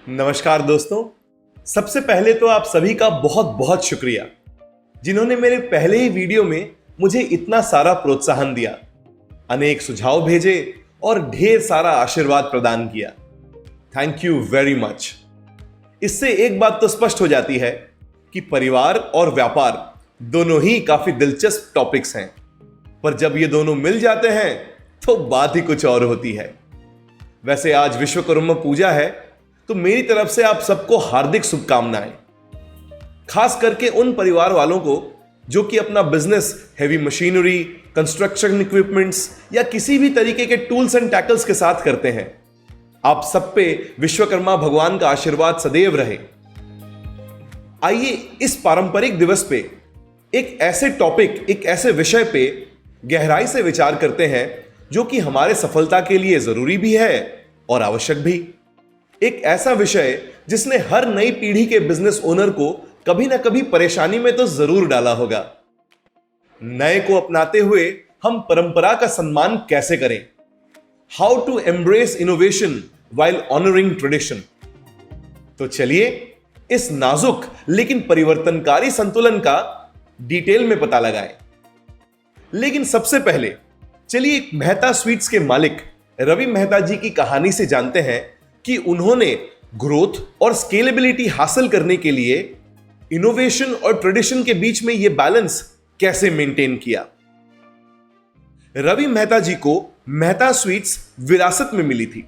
नमस्कार दोस्तों। सबसे पहले तो आप सभी का बहुत बहुत शुक्रिया जिन्होंने मेरे पहले ही वीडियो में मुझे इतना सारा प्रोत्साहन दिया, अनेक सुझाव भेजे और ढेर सारा आशीर्वाद प्रदान किया। Thank you very much. इससे एक बात तो स्पष्ट हो जाती है कि परिवार और व्यापार दोनों ही काफी दिलचस्प टॉपिक्स हैं, पर जब ये दोनों मिल जाते हैं तो बात ही कुछ और होती है। वैसे आज विश्वकर्मा पूजा है, तो मेरी तरफ से आप सबको हार्दिक शुभकामनाएं। खास करके उन परिवार वालों को जो कि अपना business heavy machinery, construction equipments या किसी भी तरीके के टूल्स एंड टैकल्स के साथ करते हैं। आप सब पे विश्वकर्मा भगवान का आशीर्वाद सदैव रहे। आइए इस पारंपरिक दिवस पे एक ऐसे टॉपिक, एक ऐसे विषय पे गहराई से विचार करते हैं जो कि हमारे सफलता के लिए जरूरी भी है और आवश्यक भी। एक ऐसा विषय जिसने हर नई पीढ़ी के बिजनेस ओनर को कभी ना कभी परेशानी में तो जरूर डाला होगा। नए को अपनाते हुए हम परंपरा का सम्मान कैसे करें? How to embrace innovation while honouring tradition. तो चलिए इस नाजुक लेकिन परिवर्तनकारी संतुलन का डिटेल में पता लगाएं। लेकिन सबसे पहले चलिए मेहता स्वीट्स के मालिक रवि मेहता जी की कहानी से जानते हैं कि उन्होंने ग्रोथ और स्केलेबिलिटी हासिल करने के लिए इनोवेशन और ट्रेडिशन के बीच में यह बैलेंस कैसे मेंटेन किया। रवि मेहता जी को मेहता स्वीट्स विरासत में मिली थी,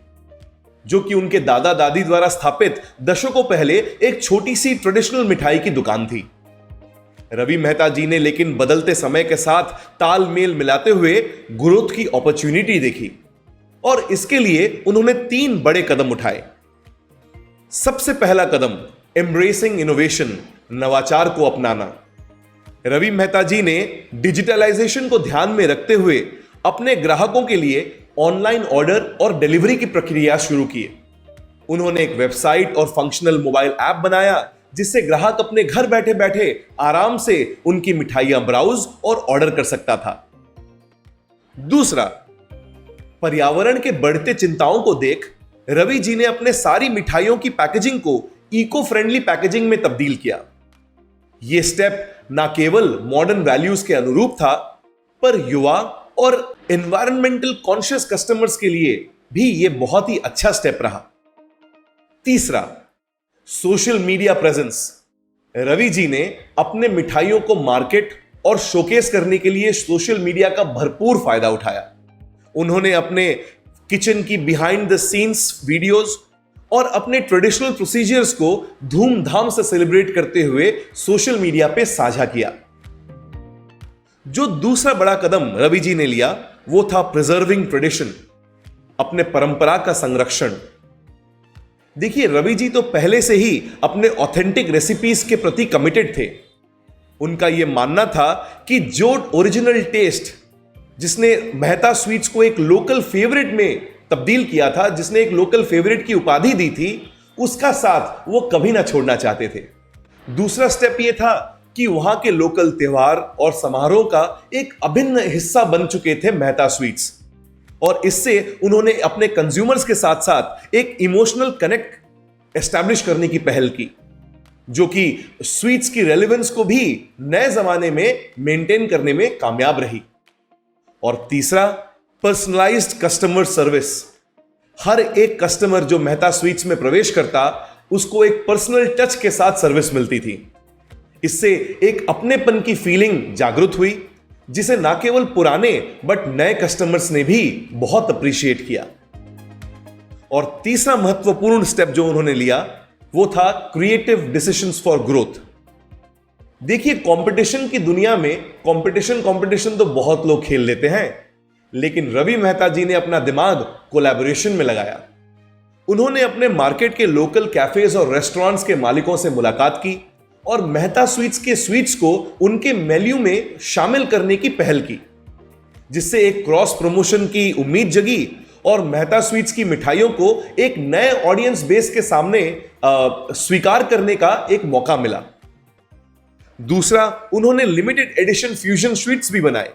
जो कि उनके दादा दादी द्वारा स्थापित दशकों पहले एक छोटी सी ट्रेडिशनल मिठाई की दुकान थी। रवि मेहता जी ने लेकिन बदलते समय के साथ तालमेल मिलाते हुए ग्रोथ की अपॉर्चुनिटी देखी और इसके लिए उन्होंने 3 बड़े कदम उठाए। सबसे पहला कदम एम्ब्रेसिंग इनोवेशन, नवाचार को अपनाना। रवि मेहता जी ने डिजिटलाइजेशन को ध्यान में रखते हुए अपने ग्राहकों के लिए ऑनलाइन ऑर्डर और डिलीवरी की प्रक्रिया शुरू की। उन्होंने एक वेबसाइट और फंक्शनल मोबाइल ऐप बनाया जिससे ग्राहक अपने घर बैठे बैठे आराम से उनकी मिठाइयां ब्राउज और ऑर्डर कर सकता था। दूसरा, पर्यावरण के बढ़ते चिंताओं को देख रवि जी ने अपने सारी मिठाइयों की पैकेजिंग को इको फ्रेंडली पैकेजिंग में तब्दील किया। यह स्टेप ना केवल मॉडर्न वैल्यूज के अनुरूप था, पर युवा और एनवायरमेंटल कॉन्शियस कस्टमर्स के लिए भी यह बहुत ही अच्छा स्टेप रहा। तीसरा, social media presence. Ravi ji ने अपने मिठाइयों को मार्केट और शोकेस करने के लिए सोशल मीडिया का भरपूर फायदा उठाया। उन्होंने अपने किचन की बिहाइंड द सीन्स वीडियोस और अपने ट्रेडिशनल प्रोसीजर्स को धूमधाम से सेलिब्रेट करते हुए सोशल मीडिया पे साझा किया। जो दूसरा बड़ा कदम रवि जी ने लिया वो था प्रिजर्विंग ट्रेडिशन, अपने परंपरा का संरक्षण। देखिए, रवि जी तो पहले से ही अपने ऑथेंटिक रेसिपीज के प्रति कमिटेड थे। उनका यह मानना था कि जो ओरिजिनल टेस्ट जिसने मेहता स्वीट्स को एक लोकल फेवरेट में तब्दील किया था, जिसने एक लोकल फेवरेट की उपाधि दी थी, उसका साथ वो कभी ना छोड़ना चाहते थे। दूसरा स्टेप ये था कि वहां के लोकल त्योहार और समारोह का एक अभिन्न हिस्सा बन चुके थे मेहता स्वीट्स, और इससे उन्होंने अपने कंज्यूमर्स के साथ साथ एक इमोशनल कनेक्ट एस्टैब्लिश करने की पहल की, जो कि स्वीट्स की रेलेवेंस को भी नए जमाने में मेंटेन करने में कामयाब रही। और तीसरा, पर्सनलाइज्ड कस्टमर सर्विस। हर एक कस्टमर जो मेहता स्वीट्स में प्रवेश करता, उसको एक पर्सनल टच के साथ सर्विस मिलती थी। इससे एक अपनेपन की फीलिंग जागृत हुई, जिसे ना केवल पुराने बट नए कस्टमर्स ने भी बहुत अप्रिशिएट किया। और तीसरा महत्वपूर्ण स्टेप जो उन्होंने लिया वो था क्रिएटिव डिसीजंस फॉर ग्रोथ। देखिए, कंपटीशन की दुनिया में कंपटीशन तो बहुत लोग खेल लेते हैं, लेकिन रवि मेहता जी ने अपना दिमाग कोलैबोरेशन में लगाया। उन्होंने अपने मार्केट के लोकल कैफेज और रेस्टोरेंट्स के मालिकों से मुलाकात की और मेहता स्वीट्स के स्वीट्स को उनके मेन्यू में शामिल करने की पहल की, जिससे एक क्रॉस प्रमोशन की उम्मीद जगी और मेहता स्वीट्स की मिठाइयों को एक नए ऑडियंस बेस के सामने स्वीकार करने का एक मौका मिला। दूसरा, उन्होंने लिमिटेड एडिशन फ्यूजन स्वीट्स भी बनाए,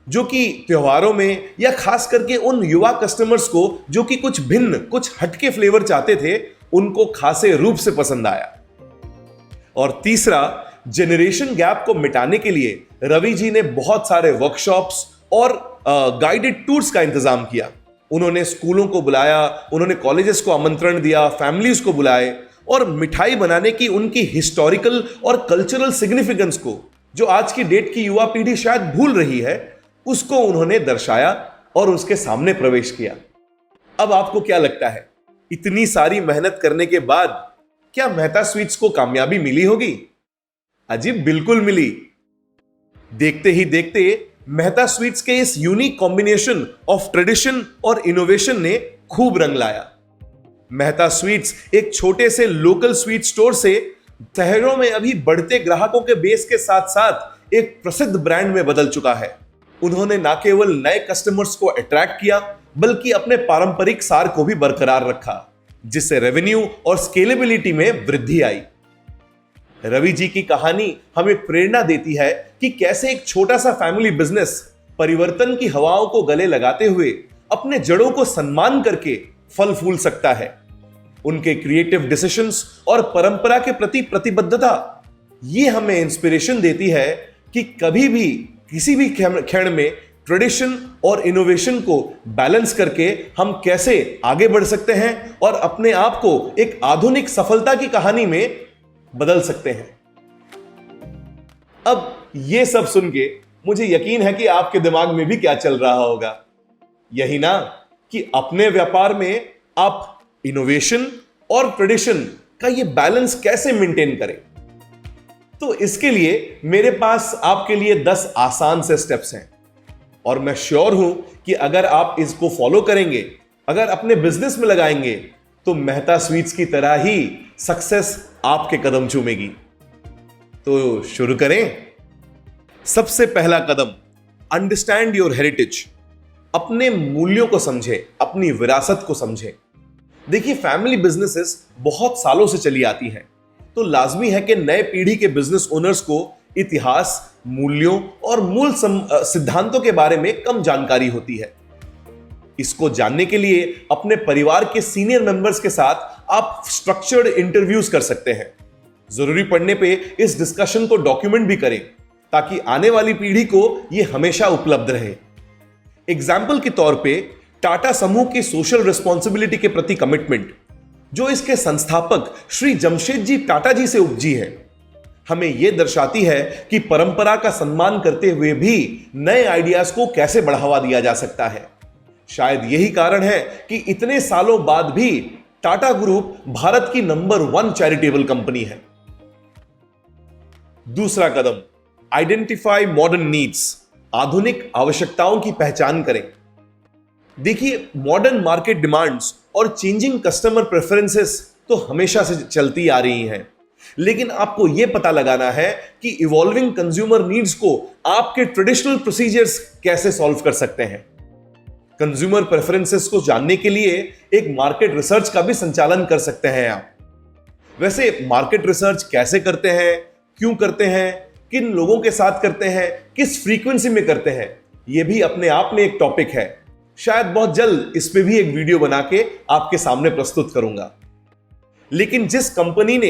जो कि त्योहारों में या खास करके उन युवा कस्टमर्स को जो कि कुछ भिन्न, कुछ हटके फ्लेवर चाहते थे, उनको खासे रूप से पसंद आया। और तीसरा, जेनरेशन गैप को मिटाने के लिए रवि जी ने बहुत सारे वर्कशॉप्स और गाइडेड टूर्स का इंतजाम किया। उन्होंने स्कूलों को बुलाया, उन्होंने कॉलेजेस को आमंत्रण दिया, फैमिलीज को बुलाए और मिठाई बनाने की उनकी हिस्टोरिकल और कल्चरल सिग्निफिकेंस को, जो आज की डेट की युवा पीढ़ी शायद भूल रही है, उसको उन्होंने दर्शाया और उसके सामने प्रवेश किया। अब आपको क्या लगता है, इतनी सारी मेहनत करने के बाद क्या मेहता स्वीट्स को कामयाबी मिली होगी? अजीब, बिल्कुल मिली। देखते ही देखते मेहता स्वीट्स के इस यूनिक कॉम्बिनेशन ऑफ ट्रेडिशन और इनोवेशन ने खूब रंग लाया। मेहता स्वीट्स एक छोटे से लोकल स्वीट स्टोर से शहरों में अभी बढ़ते ग्राहकों के बेस के साथ साथ एक प्रसिद्ध ब्रांड में बदल चुका है। उन्होंने न केवल नए कस्टमर्स को अट्रैक्ट किया, बल्कि अपने पारंपरिक सार को भी बरकरार रखा, जिससे रेवेन्यू और स्केलेबिलिटी में वृद्धि आई। रवि जी की कहानी हमें प्रेरणा देती है कि कैसे एक छोटा सा फैमिली बिजनेस परिवर्तन की हवाओं को गले लगाते हुए अपने जड़ों को सम्मान करके फल फूल सकता है। उनके क्रिएटिव डिसीजंस और परंपरा के प्रति प्रतिबद्धता ये हमें इंस्पिरेशन देती है कि कभी भी किसी भी क्षण में ट्रेडिशन और इनोवेशन को बैलेंस करके हम कैसे आगे बढ़ सकते हैं और अपने आप को एक आधुनिक सफलता की कहानी में बदल सकते हैं। अब ये सब सुन के मुझे यकीन है कि आपके दिमाग में भी क्या चल रहा होगा, यही ना कि अपने व्यापार में आप इनोवेशन और ट्रेडिशन का ये बैलेंस कैसे मेंटेन करें। तो इसके लिए मेरे पास आपके लिए 10 आसान से स्टेप्स हैं और मैं श्योर हूं कि अगर आप इसको फॉलो करेंगे, अगर अपने बिजनेस में लगाएंगे, तो मेहता स्वीट्स की तरह ही सक्सेस आपके कदम चूमेगी। तो शुरू करें। सबसे पहला कदम, अंडरस्टैंड योर हेरिटेज। अपने मूल्यों को समझें, अपनी विरासत को समझें। देखिए, फैमिली बिजनेसेस बहुत सालों से चली आती हैं, तो लाजमी है कि नए पीढ़ी के बिजनेस ओनर्स को इतिहास, मूल्यों और मूल सिद्धांतों के बारे में कम जानकारी होती है। इसको जानने के लिए अपने परिवार के सीनियर मेंबर्स के साथ आप स्ट्रक्चर्ड इंटरव्यूज कर सकते हैं। जरूरी पड़ने पे इस डिस्कशन को डॉक्यूमेंट भी करें ताकि आने वाली पीढ़ी को यह हमेशा उपलब्ध रहे। एग्जाम्पल के तौर पे टाटा समूह की सोशल रिस्पॉन्सिबिलिटी के प्रति कमिटमेंट, जो इसके संस्थापक श्री जमशेद जी टाटा जी से उपजी है, हमें यह दर्शाती है कि परंपरा का सम्मान करते हुए भी नए आइडियाज को कैसे बढ़ावा दिया जा सकता है। शायद यही कारण है कि इतने सालों बाद भी टाटा ग्रुप भारत की नंबर 1 चैरिटेबल कंपनी है। दूसरा कदम, आइडेंटिफाई मॉडर्न नीड्स। आधुनिक आवश्यकताओं की पहचान करें। देखिए, मॉडर्न मार्केट डिमांड्स और चेंजिंग कस्टमर प्रेफरेंसेस तो हमेशा से चलती आ रही हैं, लेकिन आपको यह पता लगाना है कि इवॉल्विंग कंज्यूमर नीड्स को आपके ट्रेडिशनल प्रोसीजर्स कैसे सॉल्व कर सकते हैं। कंज्यूमर प्रेफरेंसेस को जानने के लिए एक मार्केट रिसर्च का भी संचालन कर सकते हैं आप। वैसे मार्केट रिसर्च कैसे करते हैं, क्यों करते हैं, किन लोगों के साथ करते हैं, किस फ्रीक्वेंसी में करते हैं, यह भी अपने आप में एक टॉपिक है। शायद बहुत जल्द इस पे भी एक वीडियो बना के आपके सामने प्रस्तुत करूंगा। लेकिन जिस कंपनी ने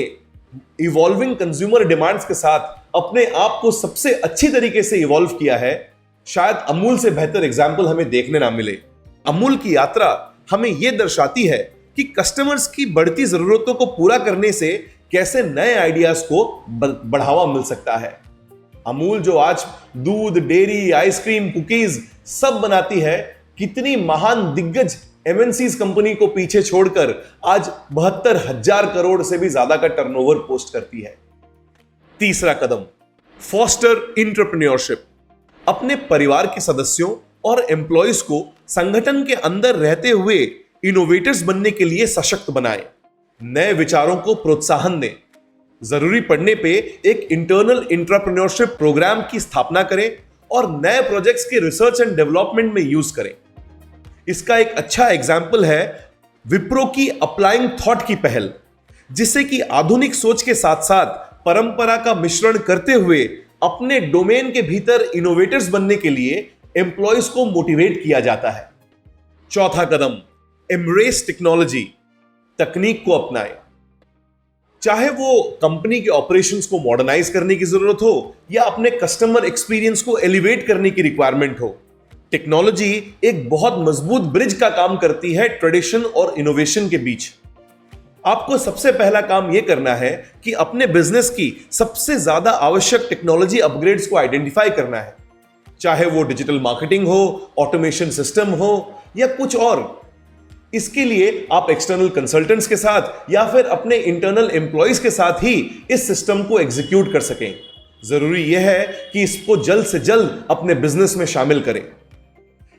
इवॉल्विंग कंज्यूमर डिमांड्स के साथ अपने आप को सबसे अच्छी तरीके से इवॉल्व किया है, शायद अमूल से बेहतर एग्जाम्पल हमें देखने ना मिले। अमूल की यात्रा हमें यह दर्शाती है कि कस्टमर्स की बढ़ती जरूरतों को पूरा करने से कैसे नए आइडियाज को बढ़ावा मिल सकता है। अमूल जो आज दूध, डेयरी, आइसक्रीम, कुकीज सब बनाती है, कितनी महान दिग्गज एमएनसीज कंपनी को पीछे छोड़कर आज 72,000 करोड़ से भी ज्यादा का टर्नओवर पोस्ट करती है। तीसरा कदम, फॉस्टर एंटरप्रेन्योरशिप। अपने परिवार के सदस्यों और एम्प्लॉयज को संगठन के अंदर रहते हुए इनोवेटर्स बनने के लिए सशक्त बनाएं, नए विचारों को प्रोत्साहन दें। जरूरी पड़ने पे एक इंटरनल एंटरप्रेन्योरशिप प्रोग्राम की स्थापना करें और नए प्रोजेक्ट्स के रिसर्च एंड डेवलपमेंट में यूज करें। इसका एक अच्छा एग्जाम्पल है विप्रो की अप्लाइंग थॉट की पहल, जिससे कि आधुनिक सोच के साथ साथ परंपरा का मिश्रण करते हुए अपने डोमेन के भीतर इनोवेटर्स बनने के लिए एम्प्लॉयज को मोटिवेट किया जाता है। चौथा कदम, एम्ब्रेस टेक्नोलॉजी। तकनीक को अपनाएं। चाहे वो कंपनी के ऑपरेशंस को मॉडर्नाइज करने की जरूरत हो या अपने कस्टमर एक्सपीरियंस को एलिवेट करने की रिक्वायरमेंट हो, टेक्नोलॉजी एक बहुत मजबूत ब्रिज का काम करती है ट्रेडिशन और इनोवेशन के बीच। आपको सबसे पहला काम यह करना है कि अपने बिजनेस की सबसे ज्यादा आवश्यक टेक्नोलॉजी अपग्रेड्स को आइडेंटिफाई करना है, चाहे वो डिजिटल मार्केटिंग हो, ऑटोमेशन सिस्टम हो या कुछ और। इसके लिए आप एक्सटर्नल कंसल्टेंट्स के साथ या फिर अपने इंटरनल एम्प्लॉयज के साथ ही इस सिस्टम को एग्जीक्यूट कर सकें। जरूरी यह है कि इसको जल्द से जल्द अपने बिजनेस में शामिल करें।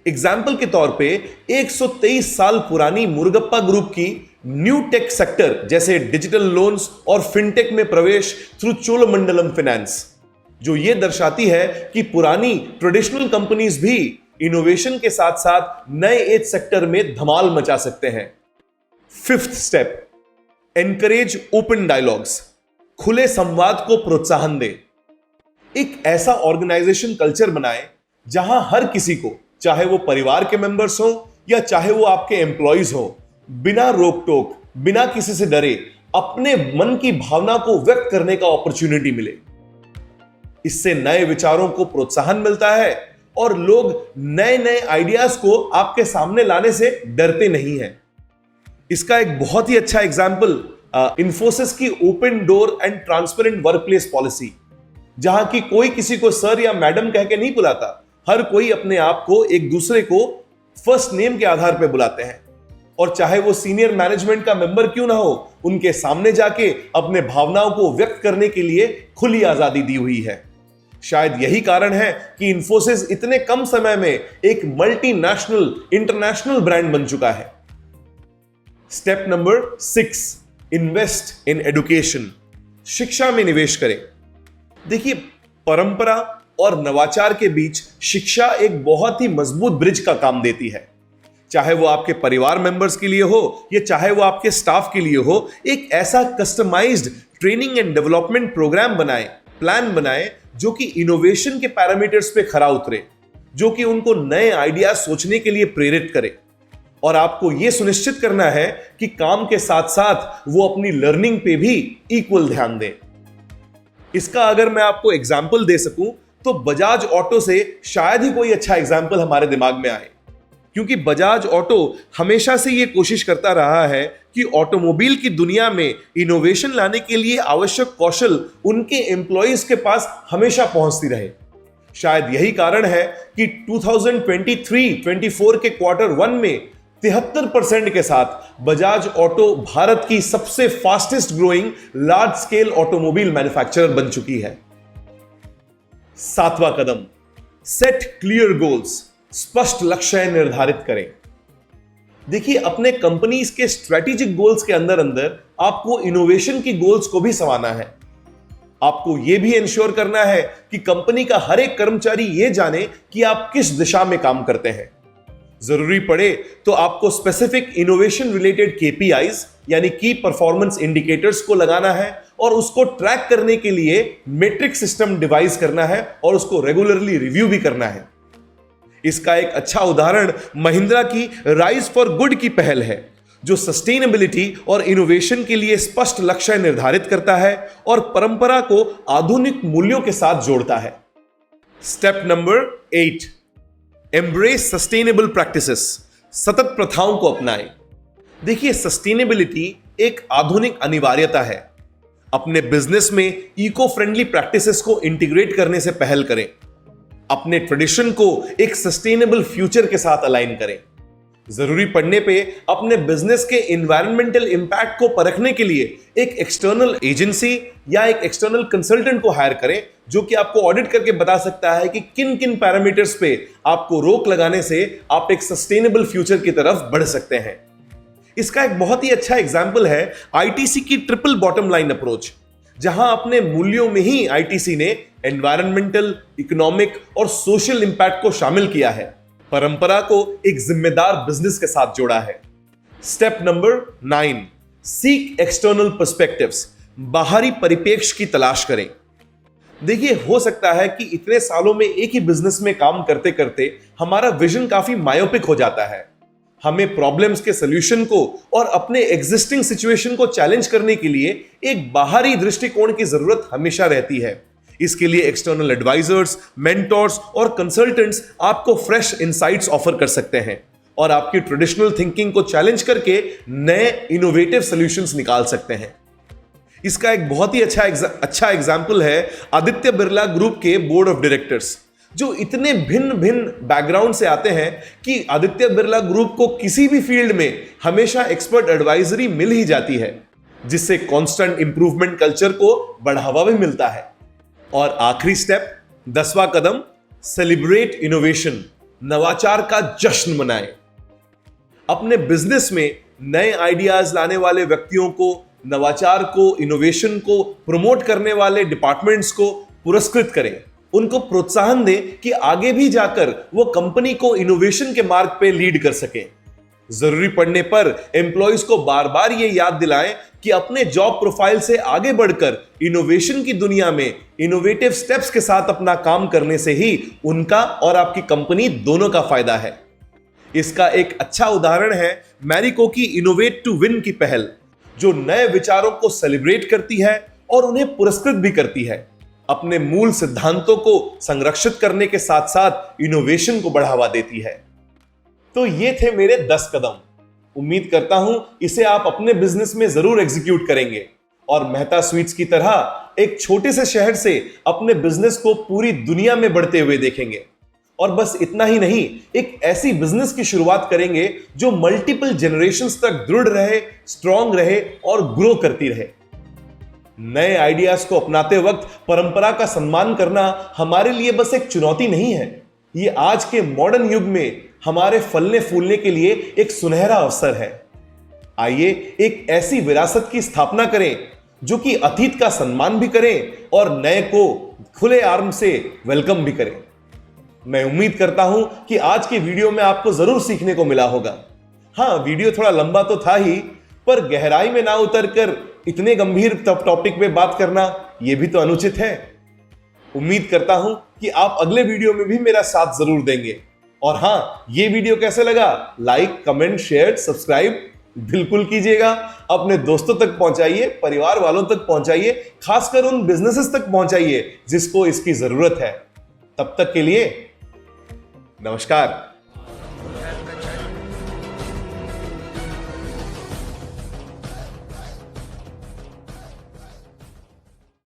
एग्जाम्पल के तौर पे 123 साल पुरानी मुरुगप्पा ग्रुप की न्यू टेक सेक्टर जैसे डिजिटल लोन्स और फिनटेक में प्रवेश थ्रू चोलमंडलम फाइनेंस, जो यह दर्शाती है कि पुरानी ट्रेडिशनल कंपनीज भी इनोवेशन के साथ साथ नए एज सेक्टर में धमाल मचा सकते हैं। Fifth step, encourage open dialogues, खुले संवाद को प्रोत्साहन दें। एक ऐसा ऑर्गेनाइजेशन कल्चर बनाएं जहां हर किसी को, चाहे वो परिवार के मेंबर्स हो या चाहे वो आपके एम्प्लॉयज हो, बिना रोक टोक, बिना किसी से डरे अपने मन की भावना को व्यक्त करने का अपॉर्चुनिटी मिले। इससे नए विचारों को प्रोत्साहन मिलता है और लोग नए नए आइडियाज को आपके सामने लाने से डरते नहीं हैं। इसका एक बहुत ही अच्छा एग्जाम्पल इंफोसिस की open door and transparent workplace policy, जहां की कोई किसी को सर या मैडम कह के नहीं बुलाता, हर कोई अपने आप को एक दूसरे को फर्स्ट नेम के आधार पर बुलाते हैं और चाहे वो सीनियर मैनेजमेंट का मेंबर क्यों ना हो, उनके सामने जाके अपने भावनाओं को व्यक्त करने के लिए खुली आजादी दी हुई है। शायद यही कारण है कि इंफोसिस इतने कम समय में एक मल्टीनेशनल इंटरनेशनल ब्रांड बन चुका है। Step number 6, invest in education, शिक्षा में निवेश करें। देखिए, परंपरा और नवाचार के बीच शिक्षा एक बहुत ही मजबूत ब्रिज का काम देती है। चाहे वो आपके परिवार मेंबर्स के लिए हो या चाहे वो आपके स्टाफ के लिए हो, एक ऐसा customised training and development programme बनाएं, प्लान बनाएं जो कि इनोवेशन के पैरामीटर्स पे खरा उतरे, जो कि उनको नए आइडिया सोचने के लिए प्रेरित करे। और आपको यह सुनिश्चित करना है कि काम के साथ साथ वो अपनी लर्निंग पे भी इक्वल ध्यान दें। इसका अगर मैं आपको एग्जाम्पल दे सकूं तो बजाज ऑटो से शायद ही कोई अच्छा एग्जाम्पल हमारे दिमाग में आए, क्योंकि बजाज ऑटो हमेशा से यह कोशिश करता रहा है कि ऑटोमोबाइल की दुनिया में इनोवेशन लाने के लिए आवश्यक कौशल उनके एम्प्लॉयज के पास हमेशा पहुंचती रहे। शायद यही कारण है कि 2023-24 के Q1 में 73% के साथ बजाज ऑटो भारत की सबसे fastest growing large scale automobile manufacturer बन चुकी है। 7वां कदम, सेट क्लियर गोल्स, स्पष्ट लक्ष्य निर्धारित करें। देखिए, अपने कंपनीज के स्ट्रेटेजिक गोल्स के अंदर अंदर आपको इनोवेशन की गोल्स को भी समाना है। आपको यह भी इंश्योर करना है कि कंपनी का हर एक कर्मचारी यह जाने कि आप किस दिशा में काम करते हैं। जरूरी पड़े तो आपको स्पेसिफिक इनोवेशन रिलेटेड KPIs यानी की परफॉर्मेंस इंडिकेटर्स को लगाना है और उसको ट्रैक करने के लिए मेट्रिक सिस्टम डिवाइस करना है और उसको रेगुलरली रिव्यू भी करना है। इसका एक अच्छा उदाहरण महिंद्रा की राइज फॉर गुड की पहल है, जो सस्टेनेबिलिटी और इनोवेशन के लिए स्पष्ट लक्ष्य निर्धारित करता है और परंपरा को आधुनिक मूल्यों के साथ जोड़ता है। Step number 8, embrace sustainable practices, सतत प्रथाओं को अपनाएं। देखिए, सस्टेनेबिलिटी एक आधुनिक अनिवार्यता है। अपने बिजनेस में इको फ्रेंडली प्रैक्टिसेस को इंटीग्रेट करने से पहल करें। अपने ट्रेडिशन को एक सस्टेनेबल फ्यूचर के साथ अलाइन करें। जरूरी पड़ने पे अपने बिजनेस के एनवायरमेंटल इंपैक्ट को परखने के लिए एक एक्सटर्नल एजेंसी या एक एक्सटर्नल कंसल्टेंट को हायर करें, जो कि आपको ऑडिट करके बता सकता है कि किन किन पैरामीटर्स पे आपको रोक लगाने से आप एक सस्टेनेबल फ्यूचर की तरफ बढ़ सकते हैं। इसका एक बहुत ही अच्छा एग्जाम्पल है ITC की ट्रिपल बॉटम लाइन अप्रोच, जहां अपने मूल्यों में ही ITC ने एनवायरमेंटल, इकोनॉमिक और सोशल इंपैक्ट को शामिल किया है, परंपरा को एक जिम्मेदार बिजनेस के साथ जोड़ा है। Step number 9, seek external perspectives, बाहरी परिप्रेक्ष्य की तलाश करें। देखिए, हो सकता है कि इतने सालों में एक ही बिजनेस में काम करते करते हमारा विजन काफी मायोपिक हो जाता है। हमें प्रॉब्लम्स के सॉल्यूशन को और अपने एग्जिस्टिंग सिचुएशन को चैलेंज करने के लिए एक बाहरी दृष्टिकोण की जरूरत हमेशा रहती है। इसके लिए एक्सटर्नल एडवाइजर्स, मेंटोर्स और कंसल्टेंट्स आपको फ्रेश इंसाइट्स ऑफर कर सकते हैं और आपकी ट्रेडिशनल थिंकिंग को चैलेंज करके नए इनोवेटिव सॉल्यूशंस निकाल सकते हैं। इसका एक बहुत ही अच्छा एग्जाम्पल है आदित्य बिरला ग्रुप के बोर्ड ऑफ डायरेक्टर्स, जो इतने भिन्न भिन्न बैकग्राउंड से आते हैं कि आदित्य बिरला ग्रुप को किसी भी फील्ड में हमेशा एक्सपर्ट एडवाइजरी मिल ही जाती है, जिससे कांस्टेंट इंप्रूवमेंट कल्चर को बढ़ावा भी मिलता है। और आखिरी स्टेप, 10वां कदम, सेलिब्रेट इनोवेशन, नवाचार का जश्न मनाएं। अपने बिजनेस में नए आइडियाज लाने वाले व्यक्तियों को, नवाचार को, इनोवेशन को प्रमोट करने वाले डिपार्टमेंट्स को पुरस्कृत करें, उनको प्रोत्साहन दें कि आगे भी जाकर वो कंपनी को इनोवेशन के मार्ग पे लीड कर सके। जरूरी पड़ने पर एम्प्लॉयज को बार बार ये याद दिलाएं कि अपने जॉब प्रोफाइल से आगे बढ़कर इनोवेशन की दुनिया में इनोवेटिव स्टेप्स के साथ अपना काम करने से ही उनका और आपकी कंपनी दोनों का फायदा है। इसका एक अच्छा उदाहरण है मैरिको की इनोवेट टू विन की पहल, जो नए विचारों को सेलिब्रेट करती है और उन्हें पुरस्कृत भी करती है, अपने मूल सिद्धांतों को संरक्षित करने के साथ साथ इनोवेशन को बढ़ावा देती है। तो ये थे मेरे 10 कदम। उम्मीद करता हूं इसे आप अपने बिजनेस में जरूर एग्जीक्यूट करेंगे और मेहता स्वीट्स की तरह एक छोटे से शहर से अपने बिजनेस को पूरी दुनिया में बढ़ते हुए देखेंगे। और बस इतना ही नहीं, एक ऐसी बिजनेस की शुरुआत करेंगे जो मल्टीपल जनरेशंस तक दृढ़ रहे, स्ट्रांग रहे और ग्रो करती रहे। नए आइडियाज को अपनाते वक्त परंपरा का सम्मान करना हमारे लिए बस एक चुनौती नहीं है, ये आज के मॉडर्न युग में हमारे फलने फूलने के लिए एक सुनहरा अवसर है। आइए एक ऐसी विरासत की स्थापना करें जो कि अतीत का सम्मान भी करें और नए को खुले आर्म से वेलकम भी करें। मैं उम्मीद करता हूं कि आज के वीडियो में आपको जरूर सीखने को मिला होगा। हां, वीडियो थोड़ा लंबा तो था ही, पर गहराई में ना उतरकर इतने गंभीर टॉपिक पे बात करना यह भी तो अनुचित है। उम्मीद करता हूं कि आप अगले वीडियो में भी मेरा साथ जरूर देंगे। और हां, ये वीडियो कैसे लगा, लाइक, कमेंट, शेयर, सब्सक्राइब बिल्कुल कीजिएगा। अपने दोस्तों तक पहुंचाइए, परिवार वालों तक पहुंचाइए, खासकर उन बिजनेसेस तक पहुंचाइए जिसको इसकी जरूरत है। तब तक के लिए नमस्कार।